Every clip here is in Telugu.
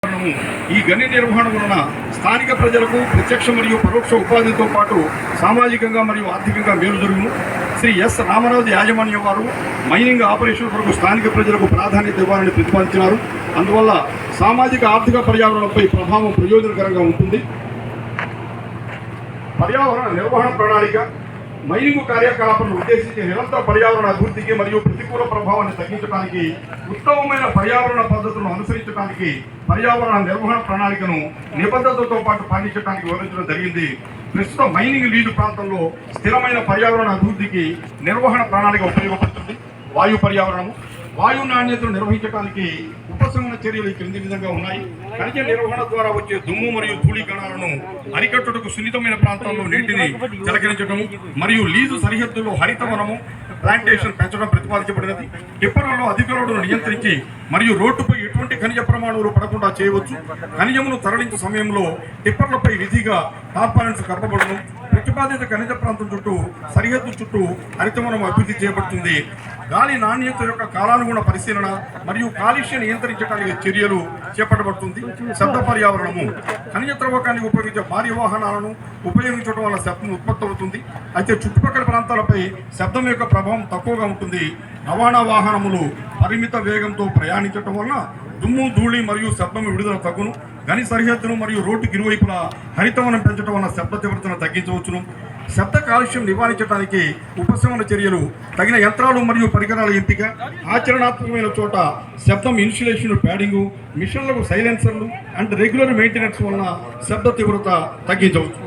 ఈ గని నిర్వహణ వలన స్థానిక ప్రజలకు ప్రత్యక్ష మరియు పరోక్ష ఉపాధితో పాటు సామాజికంగా మరియు ఆర్థికంగా మేలు జరుగును. శ్రీ ఎస్ రామరాజు యాజమాన్యం వారు మైనింగ్ ఆపరేషన్ కొరకు స్థానిక ప్రజలకు ప్రాధాన్యత ఇవ్వాలని ప్రతిపాదించినారు. అందువల్ల సామాజిక ఆర్థిక పర్యావరణంపై ప్రభావం ప్రయోజనకరంగా ఉంటుంది. పర్యావరణ నిర్వహణ ప్రణాళిక మైనింగ్ కార్యకలాపాలను ఉద్దేశించి నిరంతర పర్యావరణ అభివృద్ధికి మరియు ప్రతికూల ప్రభావాన్ని తగ్గించడానికి ఉత్తమమైన పర్యావరణ పద్ధతులను అనుసరించడానికి పర్యావరణ నిర్వహణ ప్రణాళికను నిబద్ధతతో పాటు పాటించడానికి వివరించడం జరిగింది. ప్రస్తుత మైనింగ్ లీజు ప్రాంతంలో స్థిరమైన పర్యావరణ అభివృద్ధికి నిర్వహణ ప్రణాళిక ఉపయోగపడుతుంది. వాయు పర్యావరణము వాయు నాణ్యతను నిర్వహించడానికి ఉపశమన చర్యలు ఈ క్రింది విధంగా ఉన్నాయి. ఖనిజ నిర్వహణ ద్వారా వచ్చే దుమ్ము మరియు ధూళి కణాలను అరికట్టుటకు సున్నితమైన ప్రాంతాల్లో నీటిని జలకరించడం మరియు లీజు సరిహద్దుల్లో హరితవనము ప్లాంటేషన్ పెంచడం ప్రతిపాదించబడినది. టిప్పర్లలో అధిక లోడును నియంత్రించి మరియు రోడ్డుపై ఎటువంటి ఖనిజ ప్రమాణాలు పడకుండా చేయవచ్చు. ఖనిజమును తరలించే సమయంలో టిప్పర్లపై విధిగా టార్పాలిన్స్ కప్పబడును. ప్రతిపాదిత ఖనిజ ప్రాంతం చుట్టూ సరిహద్దు చుట్టూ హరితవనం అభివృద్ధి చేయబడుతుంది. గాలి నాణ్యత యొక్క కాలానుగుణ పరిశీలన మరియు కాలుష్యం నియంత్రించడానికి చర్యలు చేపట్టబడుతుంది. శబ్ద పర్యావరణము ఖనిజ త్రవ్వకానికి ఉపయోగించే భారీ వాహనాలను ఉపయోగించడం వల్ల శబ్దం ఉత్పత్తి అవుతుంది. అయితే చుట్టుపక్కల ప్రాంతాలపై శబ్దం యొక్క ప్రభావం తక్కువగా ఉంటుంది. రవాణా వాహనములు పరిమిత వేగంతో ప్రయాణించడం వలన దుమ్ము ధూళి మరియు శబ్దం విడుదల తగ్గును. గని సరిహద్దును మరియు రోడ్డుకి ఇరువైపులా హరితవనం పెంచడం వలన శబ్ద తీవ్రతను తగ్గించవచ్చును. శబ్ద కాలుష్యం నివారించడానికి ఉపశమన చర్యలు తగిన యంత్రాలు మరియు పరికరాల ఎంపిక, ఆచరణాత్మకమైన చోట శబ్దం ఇన్సులేషన్ ప్యాడింగు, మిషన్లకు సైలెన్సర్లు అండ్ రెగ్యులర్ మెయింటెనెన్స్ వలన శబ్ద తీవ్రత తగ్గించవచ్చు.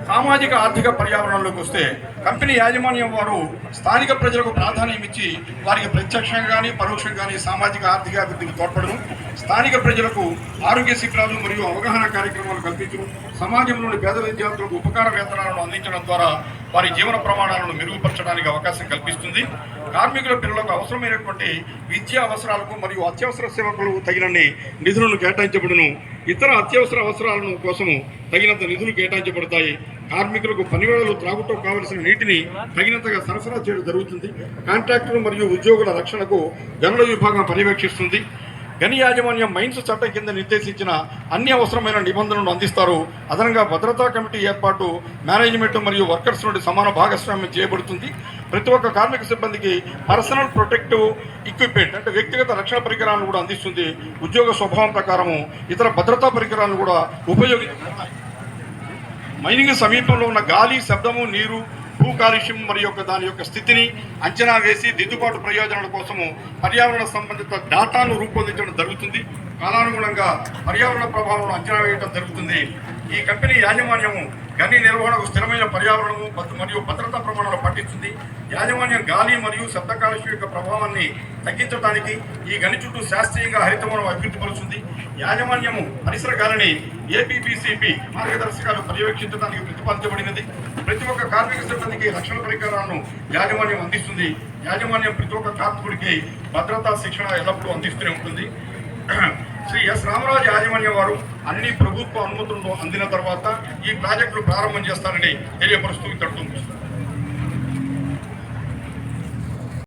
సామాజిక ఆర్థిక పర్యావరణంలోకి వస్తే కంపెనీ యాజమాన్యం వారు స్థానిక ప్రజలకు ప్రాధాన్యం ఇచ్చి వారికి ప్రత్యక్షంగా కానీ పరోక్షంగా కానీ సామాజిక ఆర్థిక అభివృద్ధికి తోడ్పడను. స్థానిక ప్రజలకు ఆరోగ్య శిబిరాలు మరియు అవగాహన కార్యక్రమాలు కల్పించడం, సమాజంలోని పేద విద్యార్థులకు ఉపకార వేతనాలను అందించడం ద్వారా వారి జీవన ప్రమాణాలను మెరుగుపరచడానికి అవకాశం కల్పిస్తుంది. కార్మికుల పిల్లలకు అవసరమైనటువంటి విద్యా అవసరాలకు మరియు అత్యవసర సేవకులు తగినన్ని నిధులను కేటాయించబడును. ఇతర అత్యవసర అవసరాలను కోసము తగినంత నిధులు కేటాయించబడతాయి. కార్మికులకు పనివేళలు త్రాగుటూ కావలసిన నీటిని తగినంతగా సరఫరా చేయడం జరుగుతుంది. కాంట్రాక్టులు మరియు ఉద్యోగుల రక్షణకు గనుల విభాగం పర్యవేక్షిస్తుంది. గని యాజమాన్యం మైన్స్ చట్టం కింద నిర్దేశించిన అన్ని అవసరమైన నిబంధనలను అందిస్తారు. అదనంగా భద్రతా కమిటీ ఏర్పాటు మేనేజ్మెంట్ మరియు వర్కర్స్ నుండి సమాన భాగస్వామ్యం చేయబడుతుంది. ప్రతి ఒక్క కార్మిక సిబ్బందికి పర్సనల్ ప్రొటెక్టివ్ ఎక్విప్మెంట్ అంటే వ్యక్తిగత రక్షణ పరికరాలను కూడా అందిస్తుంది. ఉద్యోగ స్వభావం ప్రకారము ఇతర భద్రతా పరికరాలను కూడా ఉపయోగిస్తారు. మైనింగ్ సమీపంలో ఉన్న గాలి, శబ్దము, నీరు, భూ కాలుష్యం మరియు దాని యొక్క స్థితిని అంచనా వేసి దిద్దుబాటు ప్రయోజనాల కోసము పర్యావరణ సంబంధిత డేటాను రూపొందించడం జరుగుతుంది. కాలానుగుణంగా పర్యావరణ ప్రభావం అంచనా వేయడం జరుగుతుంది. ఈ కంపెనీ యాజమాన్యము గని నిర్వహణకు స్థిరమైన పర్యావరణము మరియు భద్రతా ప్రమాణాలు పాటిస్తుంది. యాజమాన్యం గాలి మరియు శబ్ద కాలుష్యం యొక్క ప్రభావాన్ని తగ్గించడానికి ఈ గని చుట్టూ శాస్త్రీయంగా హరితవనం అభివృద్ధిపరుస్తుంది. యాజమాన్యము పరిసర గాలిని ఏపీపీసీపీ మార్గదర్శకాలు పర్యవేక్షించడానికి ప్రతిపాదించబడినది. ప్రతి ఒక్క కార్మిక సిబ్బందికి రక్షణ పరికరాలను యాజమాన్యం అందిస్తుంది. యాజమాన్యం ప్రతి ఒక్క కార్మికుడికి భద్రతా శిక్షణ ఎల్లప్పుడూ అందిస్తూనే ఉంటుంది. శ్రీ ఎస్ రామరాజు యాజమాన్యం వారు అన్ని ప్రభుత్వ అనుమతులను అందిన తర్వాత ఈ ప్రాజెక్టులు ప్రారంభం చేస్తారని తెలియపరుస్తూ ఇతడుతూ